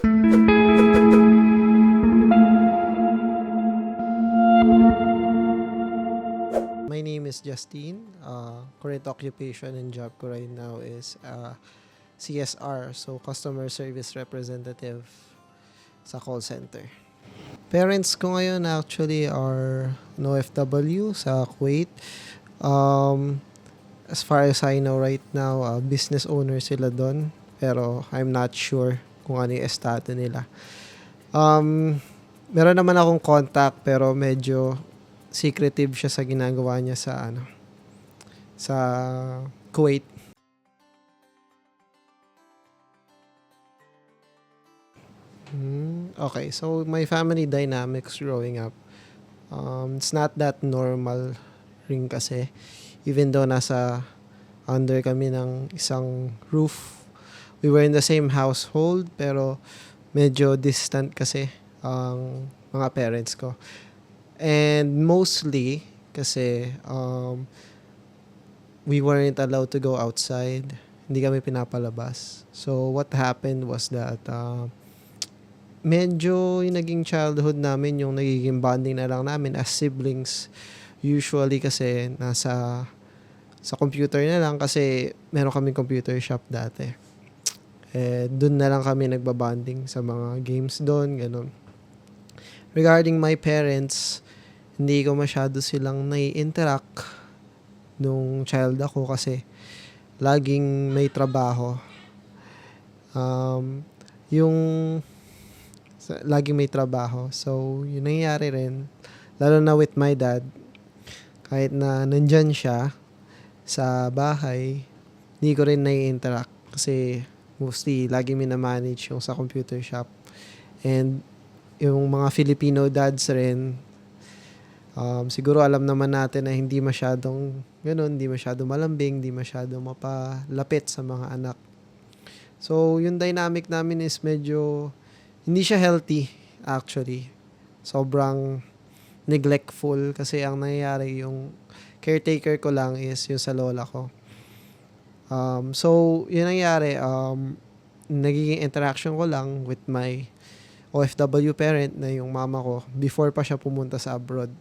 My name is Justine. Current occupation and job ko right now is CSR, so Customer Service Representative sa call center. Parents ko ngayon actually are an OFW sa Kuwait. As far as I know right now, business owner sila doon. Pero I'm not sure kung ano yung estado nila. Meron naman akong contact pero medyo secretive siya sa ginagawa niya sa Kuwait. Okay, so my family dynamics growing up, it's not that normal rin kasi. Even though nasa under kami ng isang roof, we were in the same household pero medyo distant kasi ang mga parents ko. And mostly kasi we weren't allowed to go outside. Hindi kami pinapalabas. So what happened was that medyo yung naging childhood namin, yung nagiging bonding na lang namin as siblings. Usually kasi sa computer na lang kasi meron kaming computer shop dati. Doon na lang kami nagbabanding sa mga games doon, ganun. Regarding my parents, hindi ko masyado silang nai-interact nung child ako kasi laging may trabaho. Laging may trabaho. So, yun nangyayari rin. Lalo na with my dad, kahit na nandyan siya sa bahay, hindi ko rin nai-interact kasi mostly lagi minamanage yung sa computer shop. And yung mga Filipino dads rin, siguro alam naman natin na hindi masyadong ganun, hindi masyadong malambing, hindi masyadong mapalapit sa mga anak. So, yung dynamic namin is medyo hindi siya healthy actually. Sobrang neglectful kasi ang nangyayari yung caretaker ko lang is yung sa lola ko. So, yun nangyayari, nagiging interaction ko lang with my OFW parent na yung mama ko before pa siya pumunta sa abroad.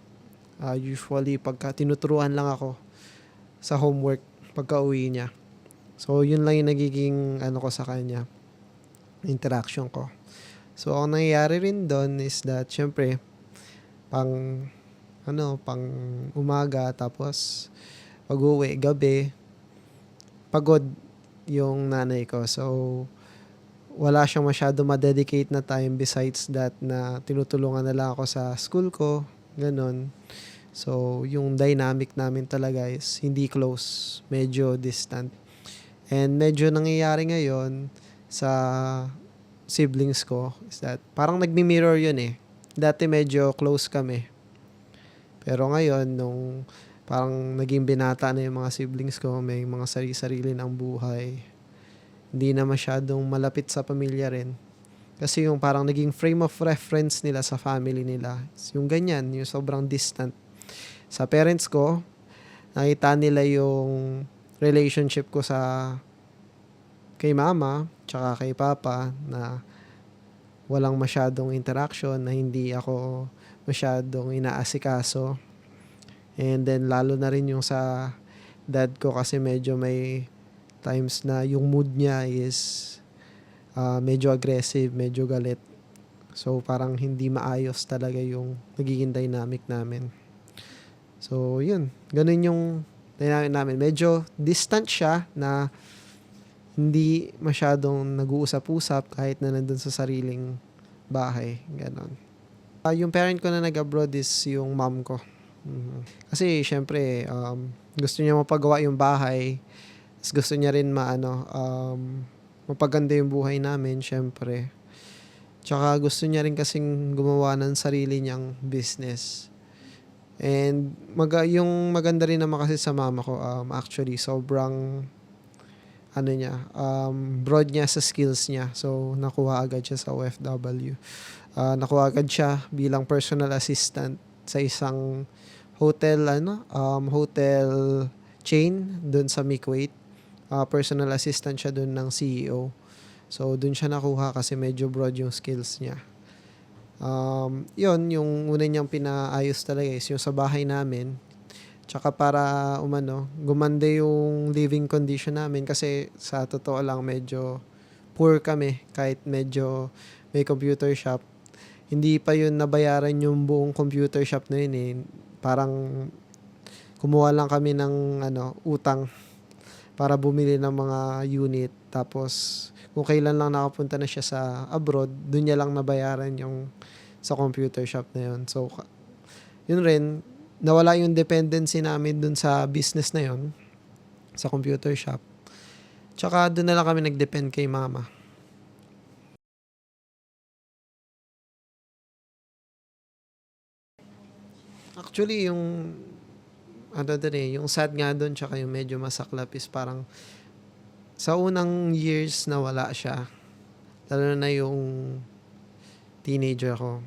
Usually, pagka tinuturuan lang ako sa homework pagka uwi niya. So, yun lang yung nagiging ko sa kanya, interaction ko. So, ang nangyayari rin doon is that, syempre, pang umaga, tapos pag-uwi, gabi, pagod yung nanay ko. So, wala siyang masyado ma-dedicate na time besides that na tinutulungan na lang ako sa school ko, ganun. So, yung dynamic namin talaga is hindi close, medyo distant. And medyo nangyayari ngayon sa siblings ko is that parang nagmi-mirror yun eh. Dati medyo close kami. Pero ngayon, nung parang naging binata na yung mga siblings ko, may mga sarili-sarili ng buhay, hindi na masyadong malapit sa pamilya rin. Kasi yung parang naging frame of reference nila sa family nila, yung ganyan, yung sobrang distant. Sa parents ko, nakita nila yung relationship ko kay mama, tsaka kay papa, na walang masyadong interaction, na hindi ako masyadong inaasikaso. And then, lalo na rin yung sa dad ko kasi medyo may times na yung mood niya is medyo aggressive, medyo galit. So, parang hindi maayos talaga yung nagiging dynamic namin. So, yun. Ganun yung dynamic namin. Medyo distant siya na hindi masyadong nag-uusap-usap kahit na nandun sa sariling bahay. Ganon. Yung parent ko na nag-abroad is yung mom ko. Kasi, syempre, gusto niya mapagawa yung bahay. Gusto niya rin mapaganda yung buhay namin, syempre. Tsaka gusto niya rin kasing gumawa ng sarili niyang business. And yung maganda rin naman kasi sa mama ko, actually, sobrang broad niya sa skills niya. So, nakuha agad siya sa OFW. Nakuha agad siya bilang personal assistant sa isang hotel chain doon sa Kuwait. Personal assistant siya doon ng CEO. So, dun siya nakuha kasi medyo broad yung skills niya. Yun, yung una niyang pinaayos talaga is yung sa bahay namin. Tsaka para gumanda yung living condition namin kasi sa totoo lang medyo poor kami kahit medyo may computer shop. Hindi pa yun nabayaran yung buong computer shop na yun eh. Parang kumuha lang kami ng utang para bumili ng mga unit. Tapos kung kailan lang nakapunta na siya sa abroad, dun niya lang nabayaran yung sa computer shop na yun. So, yun rin, nawala yung dependency namin dun sa business na yun, sa computer shop. Tsaka dun na lang kami nag-depend kay mama. Actually, yung yung sad nga dun, tsaka yung medyo masaklap is parang sa unang years na wala siya, lalo na yung teenager ko,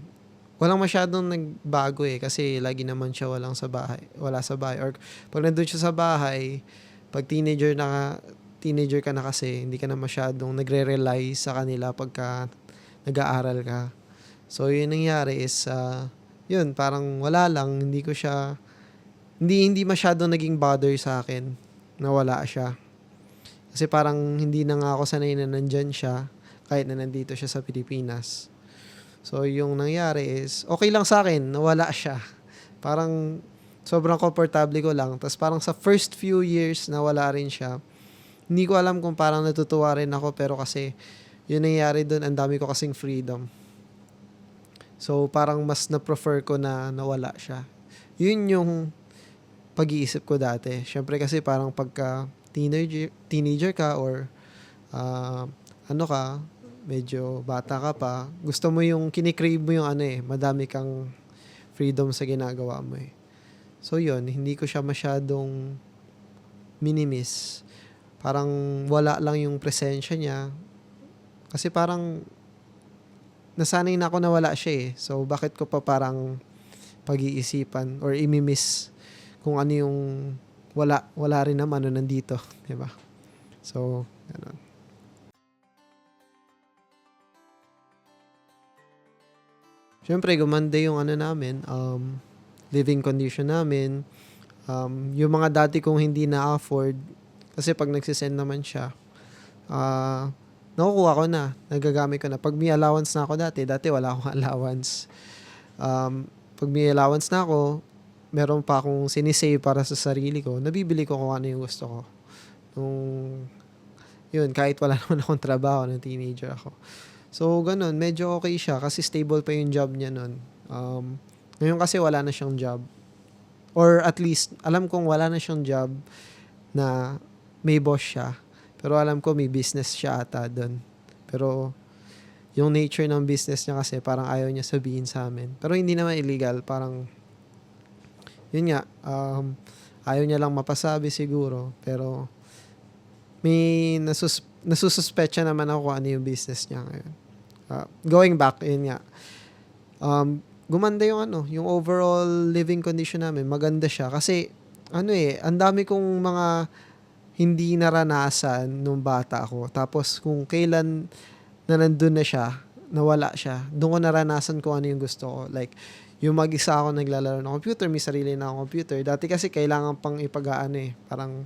walang masyadong nagbago eh kasi lagi naman siya wala sa bahay or pag nandun siya sa bahay, pag teenager ka na kasi hindi ka na masyadong nagre-rely sa kanila pagka nag-aaral ka. So yun nangyari is yun parang wala lang, hindi masyadong naging bother sa akin na wala siya. Kasi parang hindi na nga ako sanay na nandyan siya kahit na nandito siya sa Pilipinas. So, yung nangyari is, okay lang sa akin na wala siya. Parang sobrang komportable ko lang. Tapos parang sa first few years na wala rin siya, hindi ko alam kung parang natutuwa rin ako pero kasi yun nangyari doon, ang dami ko kasing freedom. So, parang mas na-prefer ko na nawala siya. Yun yung pag-iisip ko dati. Syempre kasi parang pagka teenager ka or uh, medyo bata ka pa, gusto mo yung kinikrave mo yung madami kang freedom sa ginagawa mo eh. So yun, hindi ko siya masyadong minimis. Parang wala lang yung presensya niya. Kasi parang nasanay na ako na wala siya eh. So bakit ko pa parang pag-iisipan or imimiss kung ano yung wala rin naman nandito, 'di ba? So, ganun. Siyempre gumanda yung namin, living condition namin. Yung mga dati kong hindi na-afford kasi pag nagsisend naman siya, ah, nakukuha ko na, nagagamit ko na. Pag may allowance na ako dati wala akong allowance. Pag may allowance na ako, meron pa akong sinisave para sa sarili ko, nabibili ko kung ano yung gusto ko. Nung, yun, kahit wala naman akong trabaho, ng teenager ako. So, ganun, medyo okay siya kasi stable pa yung job niya nun. Ngayon kasi wala na siyang job. Or at least, alam kong wala na siyang job na may boss siya. Pero alam ko may business siya ata dun. Pero yung nature ng business niya kasi parang ayaw niya sabihin sa amin. Pero hindi naman illegal. Parang, yun nga, ayaw niya lang mapasabi siguro. Pero may nasususpecha naman ako kung ano yung business niya ngayon. Going back, yun nga. Gumanda yung yung overall living condition namin. Maganda siya kasi ang dami kong mga hindi naranasan nung bata ako. Tapos kung kailan na nandun na siya, nawala siya, doon ko naranasan kung ano yung gusto ko. Like, yung mag-isa ako naglalaro ng computer, may sarili na akong computer. Dati kasi kailangan pang parang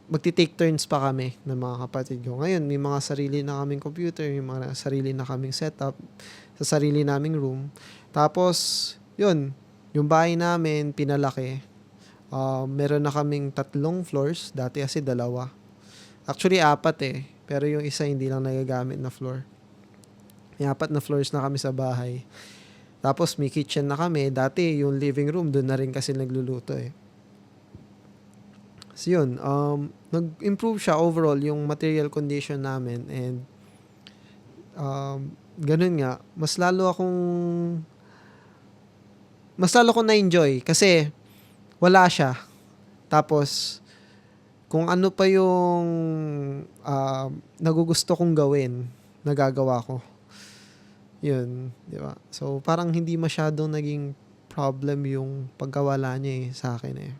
magti-take turns pa kami ng mga kapatid ko. Ngayon, may mga sarili na kaming computer, may mga sarili na kaming setup sa sarili naming room. Tapos, yun, yung bahay namin, pinalaki. Meron na kaming 3 floors. Dati kasi 2. Actually, 4 eh. Pero yung isa hindi lang nagagamit na floor. May 4 na floors na kami sa bahay. Tapos, may kitchen na kami. Dati, yung living room, doon na rin kasi nagluluto eh. So yun, nag-improve siya overall yung material condition namin and ganun nga, mas lalo akong na-enjoy kasi wala siya. Tapos, kung ano pa yung nagugusto kong gawin, nagagawa ko. Yun, di ba? So, parang hindi masyadong naging problem yung pagkawala niya sa akin eh.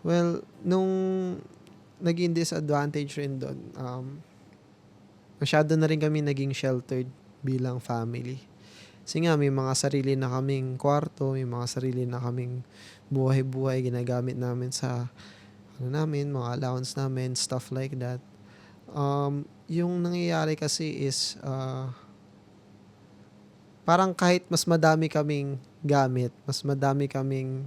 Well, nung naging disadvantage rin dun, masyado na rin kami naging sheltered bilang family. Kasi nga may mga sarili na kaming kwarto, may mga sarili na kaming buhay-buhay ginagamit namin sa ano namin, mga allowance namin, stuff like that. Yung nangyayari kasi is parang kahit mas madami kaming gamit, mas madami kaming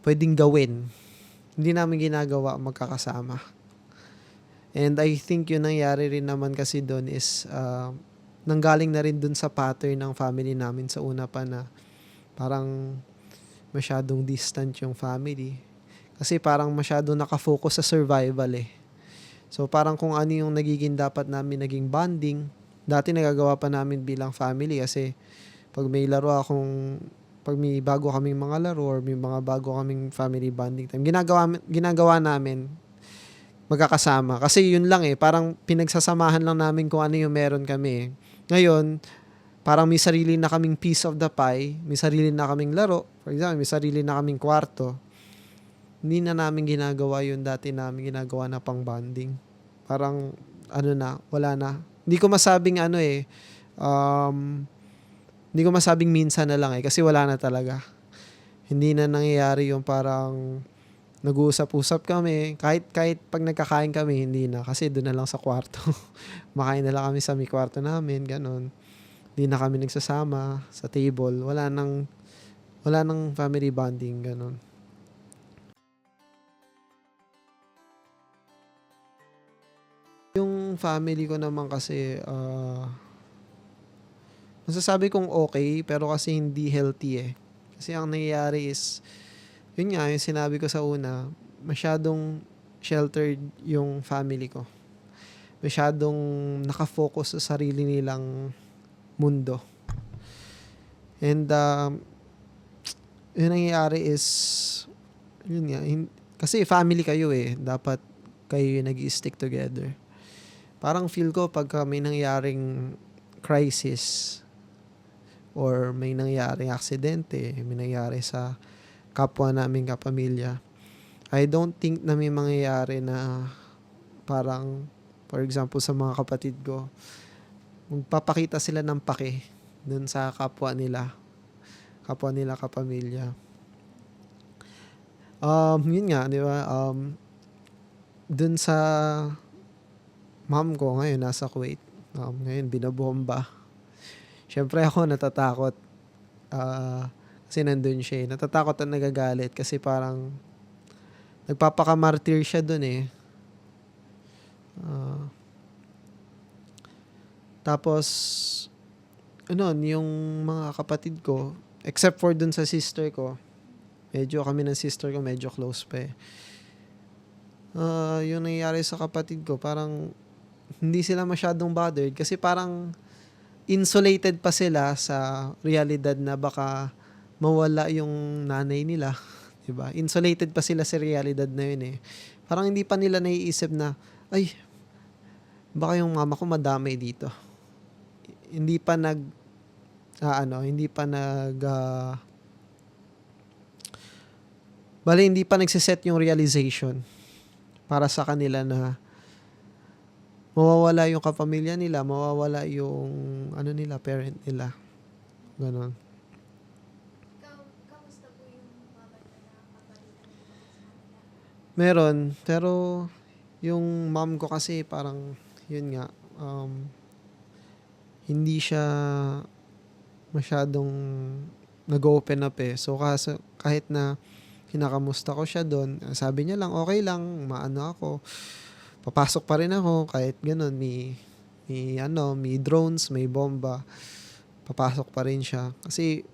pwedeng gawin, hindi namin ginagawa magkakasama. And I think yung nangyari rin naman kasi doon is nanggaling na rin doon sa pattern ng family namin sa una pa na parang masyadong distant yung family. Kasi parang masyadong nakafocus sa survival eh. So parang kung ano yung nagiging dapat namin naging bonding, dati nagagawa pa namin bilang family kasi pag may bago kaming mga laro or may mga bago kaming family bonding time, ginagawa namin magkakasama. Kasi yun lang eh, parang pinagsasamahan lang namin kung ano yung meron kami. Ngayon, parang may sarili na kaming piece of the pie, may sarili na kaming laro, for example, may sarili na kaming kwarto. Hindi na namin ginagawa yun dati namin ginagawa na pang bonding. Parang, wala na. Hindi ko masabing hindi ko masabing minsan na lang eh, kasi wala na talaga. Hindi na nangyayari yung parang nag-uusap-usap kami. Kahit pag nagkakain kami, hindi na. Kasi doon na lang sa kwarto. Makain na lang kami sa may kwarto namin, ganun. Hindi na kami nagsasama sa table. Wala nang family bonding, ganun. Yung family ko naman kasi, masasabi kong okay, pero kasi hindi healthy eh. Kasi ang nangyayari is, yun nga, yung sinabi ko sa una, masyadong sheltered yung family ko. Masyadong nakafocus sa sarili nilang mundo. And, yung nangyayari is, yun nga, kasi family kayo eh. Dapat kayo yung nag-stick together. Parang feel ko pagka may nangyaring crisis or may nangyaring aksidente, may nangyari sa kapwa namin kapamilya, I don't think na may mangyayari na parang, for example, sa mga kapatid ko, magpapakita sila ng pake dun sa kapwa nila kapamilya. Yun nga, di ba? Dun sa mom ko ngayon, nasa Kuwait. Ngayon, binabomba. Siyempre ako natatakot. Kasi nandun siya eh. Natatakot at nagagalit kasi parang nagpapakamartir siya dun eh. Tapos, yung mga kapatid ko, except for dun sa sister ko, kami ng sister ko, medyo close pa eh. Yung nangyayari sa kapatid ko, parang hindi sila masyadong bothered kasi parang insulated pa sila sa realidad na baka mawala yung nanay nila. Diba? Insulated pa sila sa realidad na yun eh. Parang hindi pa nila naiisip na, ay, baka yung mama ko madamay dito. Hindi pa hindi pa nagsiset yung realization para sa kanila na mawawala yung kapamilya nila, mawawala yung parent nila. Ganon. Kamusta po yung mama niya na kapalitan mo sa kanila? Meron, pero yung mom ko kasi parang, yun nga, hindi siya masyadong nag-open up eh. So kahit na kinakamusta ko siya doon, sabi niya lang, okay lang, maano ako. Papasok pa rin ako kahit gano'n, may drones, may bomba. Papasok pa rin siya. Kasi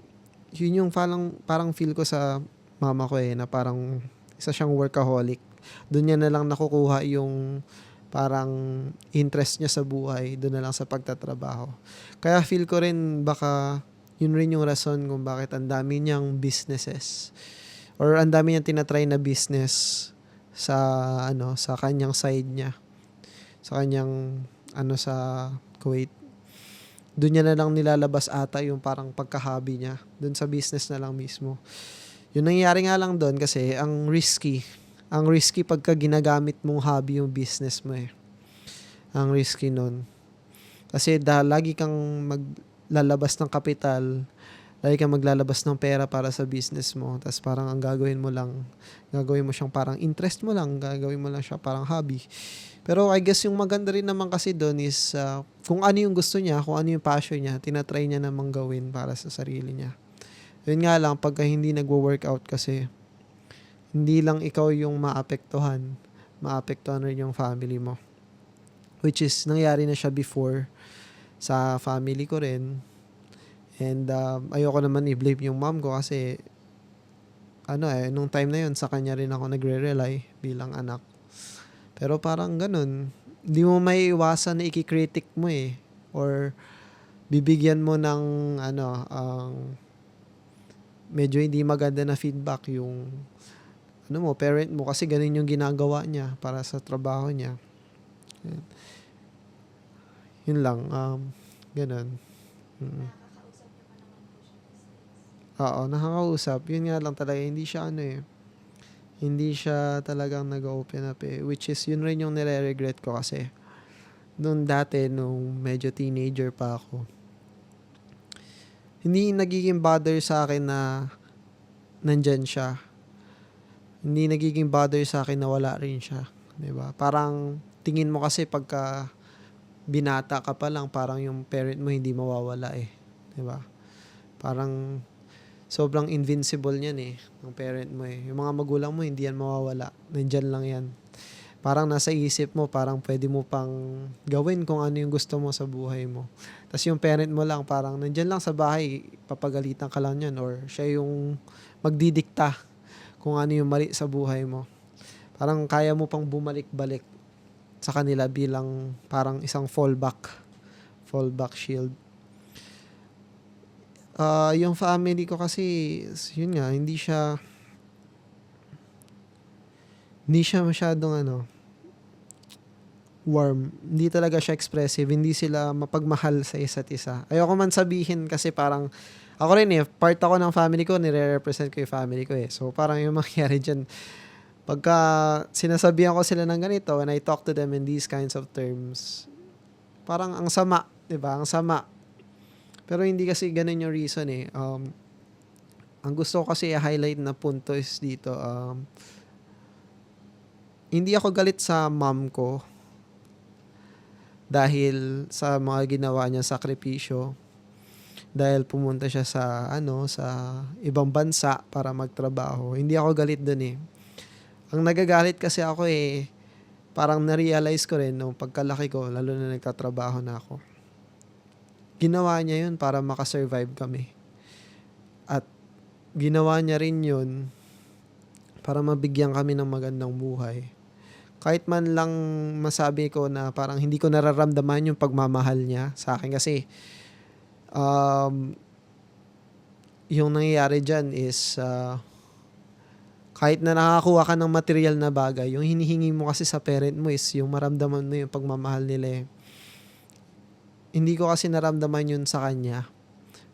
yun yung parang feel ko sa mama ko eh, na parang isa siyang workaholic. Doon niya na lang nakukuha yung parang interest niya sa buhay, doon na lang sa pagtatrabaho. Kaya feel ko rin baka yun rin yung rason kung bakit ang dami niyang businesses or ang dami niyang tinatry na business sa kanyang side niya. Sa kanyang sa Kuwait. Doon niya na lang nilalabas ata yung parang pagka-hobby niya. Doon sa business na lang mismo. Yung nangyayari nga lang doon kasi ang risky. Ang risky pagka ginagamit mong hobby yung business mo eh. Ang risky nun. Kasi lagi kang maglalabas ng kapital, lagi kang maglalabas ng pera para sa business mo. Tapos parang ang gagawin mo siyang parang interest mo lang, gagawin mo lang siya parang hobby. Pero I guess yung maganda rin naman kasi doon is kung ano yung gusto niya, kung ano yung passion niya, tinatry niya namang gawin para sa sarili niya. Yun nga lang, pagka hindi nagwo-workout kasi, hindi lang ikaw yung maapektuhan rin yung family mo. Which is, nangyari na siya before sa family ko rin. And ayoko naman i-blame yung mom ko kasi, nung time na yun, sa kanya rin ako nagre-rely bilang anak. Pero parang ganun, hindi mo may iwasan na ikikritik mo eh. Or bibigyan mo ng medyo hindi maganda na feedback yung parent mo kasi ganun yung ginagawa niya para sa trabaho niya. Yun lang, ganun. Mm. Nakakausap niyo pa naman po siya these days. Oo, nakakausap. Yun nga lang talaga, hindi siya talagang nag-open up eh. Which is, yun rin yung nire-regret ko kasi nung dati, nung medyo teenager pa ako, hindi nagiging bother sa akin na nandyan siya. Hindi nagiging bother sa akin na wala rin siya. 'Di ba? Parang tingin mo kasi pagka binata ka pa lang, parang yung parent mo hindi mawawala eh. 'Di ba? Parang sobrang invincible niyan eh, ng parent mo eh. Yung mga magulang mo, hindi yan mawawala. Nandyan lang yan. Parang nasa isip mo, parang pwede mo pang gawin kung ano yung gusto mo sa buhay mo. Tapos yung parent mo lang, parang nandyan lang sa bahay, papagalitan ka lang yan or siya yung magdidikta kung ano yung mali sa buhay mo. Parang kaya mo pang bumalik-balik sa kanila bilang parang isang fallback shield. Yung family ko kasi, yun nga, hindi siya masyadong warm. Hindi talaga siya expressive. Hindi sila mapagmahal sa isa't isa. Ayoko man sabihin kasi parang, ako rin eh, part ako ng family ko, nire-represent ko yung family ko eh. So parang yung mangyari dyan, pagka sinasabihan ko sila ng ganito, when I talk to them in these kinds of terms, parang ang sama, di ba? Ang sama. Pero hindi kasi ganun yung reason eh. Ang gusto ko kasi i-highlight na punto is dito, hindi ako galit sa mom ko dahil sa mga ginawa niya sakripisyo. Dahil pumunta siya sa ibang bansa para magtrabaho. Hindi ako galit dun eh. Ang nagagalit kasi ako eh, parang na-realize ko rin nung pagkalaki ko, lalo na nagtatrabaho na ako. Ginawa niya yun para makasurvive kami. At ginawa niya rin yun para mabigyan kami ng magandang buhay. Kahit man lang masabi ko na parang hindi ko nararamdaman yung pagmamahal niya sa akin kasi yung nangyayari dyan is kahit na nakakuha ka ng material na bagay, yung hinihingi mo kasi sa parent mo is yung maramdaman mo yung pagmamahal nila eh. Hindi ko kasi naramdaman yun sa kanya.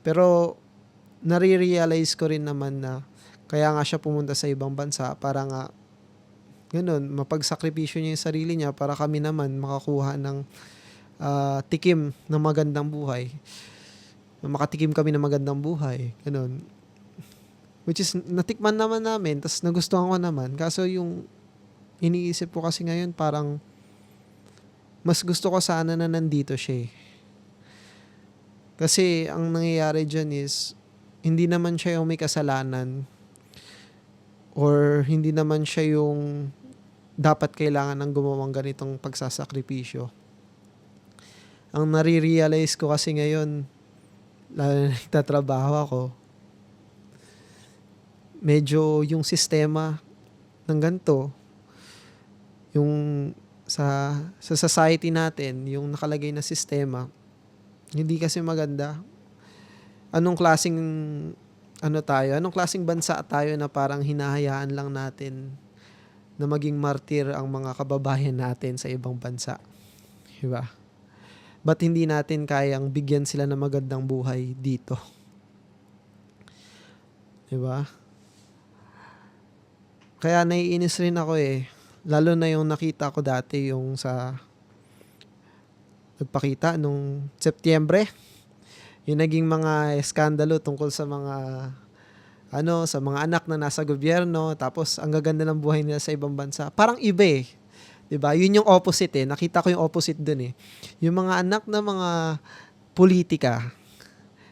Pero nare-realize ko rin naman na kaya nga siya pumunta sa ibang bansa para nga ganun, mapagsakripisyo niya yung sarili niya para kami naman makakuha ng tikim ng magandang buhay. Makatikim kami ng magandang buhay. Ganun. Which is, natikman naman namin, tas nagustuhan ko naman. Kaso yung iniisip ko kasi ngayon, parang mas gusto ko sana na nandito siya eh. Kasi ang nangyayari dyan is, hindi naman siya yung may kasalanan or hindi naman siya yung dapat kailangan ng gumawang ganitong pagsasakripisyo. Ang nare-realize ko kasi ngayon, lalo na nagtatrabaho ako, medyo yung sistema ng ganito, yung sa society natin, yung nakalagay na sistema, hindi kasi maganda. Anong klaseng bansa tayo na parang hinahayaan lang natin na maging martir ang mga kababayan natin sa ibang bansa. Diba? Ba't hindi natin kayang bigyan sila ng magandang buhay dito? Diba? Kaya naiinis rin ako eh. Lalo na yung nakita ko dati yung sa nagpakita nung Setyembre. Yung naging mga eskandalo tungkol sa mga sa mga anak na nasa gobyerno, tapos ang gaganda ng buhay nila sa ibang bansa. Parang iba eh. 'Di ba? Yun yung opposite eh. Nakita ko yung opposite dun eh. Yung mga anak na mga politika,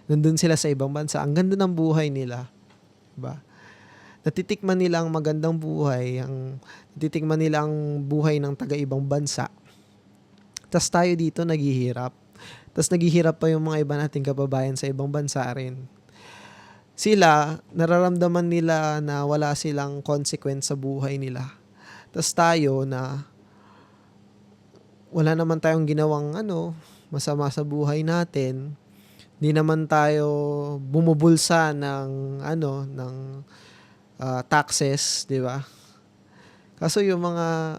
nandun sila sa ibang bansa. Ang ganda ng buhay nila. 'Di ba? Natitikman nila ang magandang buhay, natitikman nila ang buhay ng taga-ibang bansa. Tas tayo dito naghihirap. Tas naghihirap pa yung mga iba nating kababayan sa ibang bansa rin. Sila, nararamdaman nila na wala silang consequence sa buhay nila. Tas tayo na wala naman tayong ginawang masama sa buhay natin. Hindi naman tayo bumubulsa ng taxes, 'di ba? Kaso yung mga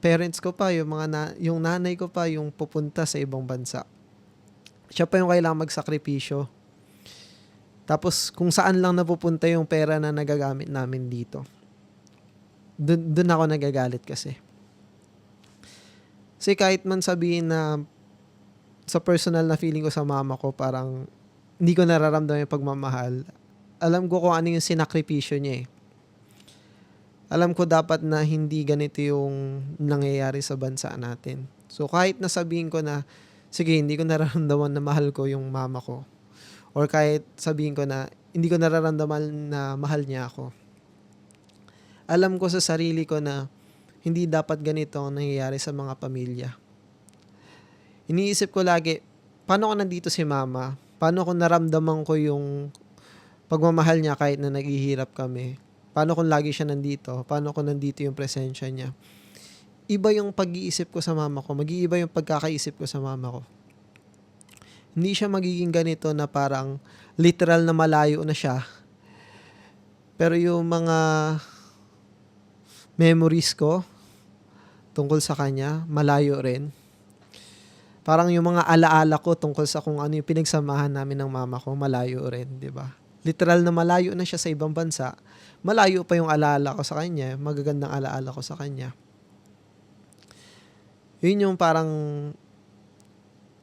parents ko pa, yung nanay ko pa yung pupunta sa ibang bansa. Siya pa yung kailangang magsakripisyo. Tapos kung saan lang napupunta yung pera na nagagamit namin dito. Doon ako nagagalit kasi. Kasi kahit man sabihin na sa personal na feeling ko sa mama ko, parang hindi ko nararamdaman yung pagmamahal. Alam ko kung ano yung sinakripisyo niya eh. Alam ko dapat na hindi ganito yung nangyayari sa bansa natin. So kahit nasabihin ko na, sige, hindi ko nararamdaman na mahal ko yung mama ko. Or kahit sabihin ko na, hindi ko nararamdaman na mahal niya ako. Alam ko sa sarili ko na hindi dapat ganito ang nangyayari sa mga pamilya. Iniisip ko lagi, paano ko nandito si mama? Paano ko naramdaman ko yung pagmamahal niya kahit na naghihirap kami? Paano kung lagi siya nandito? Paano kung nandito yung presensya niya? Iba yung pag-iisip ko sa mama ko. Mag-iiba yung pagkakaisip ko sa mama ko. Hindi siya magiging ganito na parang literal na malayo na siya. Pero yung mga memories ko tungkol sa kanya, malayo rin. Parang yung mga alaala ko tungkol sa kung ano yung pinagsamahan namin ng mama ko, malayo rin, di ba? Literal na malayo na siya sa ibang bansa. Malayo pa yung alaala ko sa kanya, magagandang alaala ko sa kanya. Yun yung parang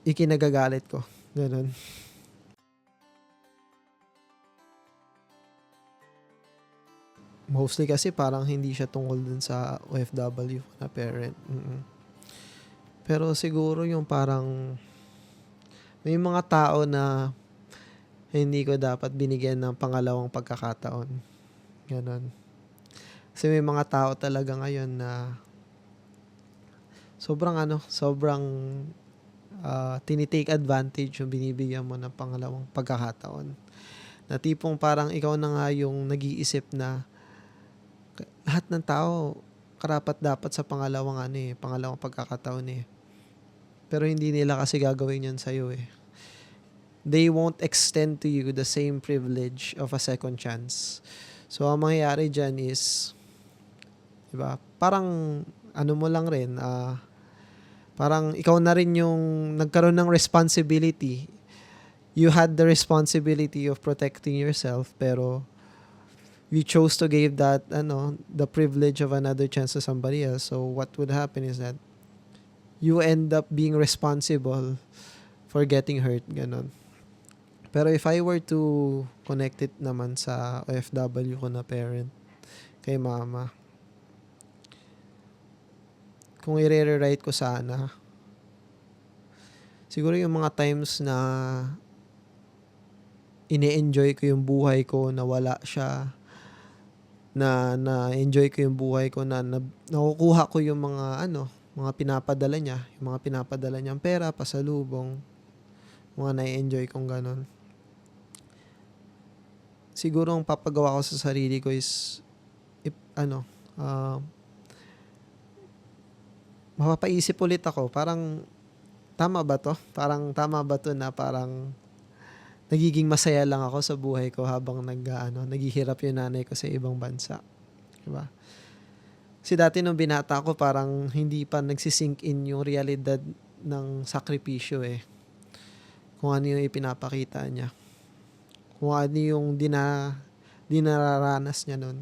ikinagagalit ko. Ganun. Mostly kasi parang hindi siya tungkol dun sa OFW na parent. Pero siguro yung parang may mga tao na hindi ko dapat binigyan ng pangalawang pagkakataon. Ganon. Kasi may mga tao talaga ngayon na sobrang tinitake advantage yung binibigyan mo ng pangalawang pagkakataon. Na tipong parang ikaw na nga yung nag-iisip na lahat ng tao karapat dapat sa pangalawang pagkakataon eh. Pero hindi nila kasi gagawin yun sa'yo eh. They won't extend to you the same privilege of a second chance. So, ang mangyayari dyan is, diba, parang, mo lang rin, parang ikaw na rin yung nagkaroon ng responsibility. You had the responsibility of protecting yourself, pero you chose to give that, the privilege of another chance to somebody else. So, what would happen is that you end up being responsible for getting hurt, ganon. Pero if I were to connect it naman sa OFW ko na parent, kay mama, kung i-rewrite ko sana, siguro yung mga times na ine-enjoy ko yung buhay ko na wala siya, na-enjoy ko yung buhay ko na nakukuha ko yung mga pinapadala niya, yung mga pinapadala niyang pera, pasalubong, mga na-enjoy kong ganon. Siguro ang papagawa ko sa sarili ko is mapapaisip ulit ako, parang tama ba to? Parang tama ba to na parang nagiging masaya lang ako sa buhay ko habang naghihirap yung nanay ko sa ibang bansa. Diba? Kasi dati nung binata ko, parang hindi pa nagsisink in yung realidad ng sakripisyo eh. Kung ano yung ipinapakita niya. Kung ano yung dinararanas niya nun.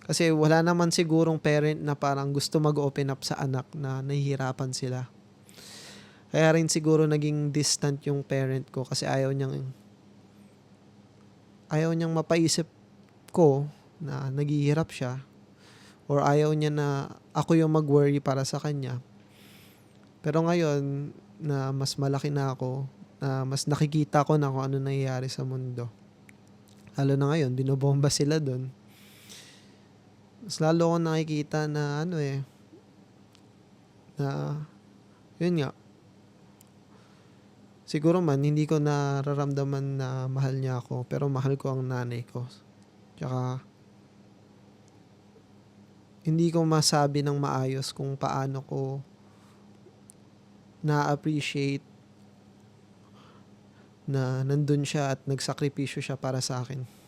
Kasi wala naman sigurong parent na parang gusto mag-open up sa anak na nahihirapan sila. Kaya rin siguro naging distant yung parent ko kasi ayaw niyang mapaisip ko na naghihirap siya, or ayaw niya na ako yung mag-worry para sa kanya. Pero ngayon na mas malaki na ako, na mas nakikita ko na kung ano nangyayari sa mundo. Lalo na ngayon, binobomba sila dun. Mas lalo ko nakikita na na yun nga, siguro man hindi ko nararamdaman na mahal niya ako, pero mahal ko ang nanay ko. Tsaka hindi ko masabi ng maayos kung paano ko na-appreciate na nandun siya at nagsakripisyo siya para sa akin.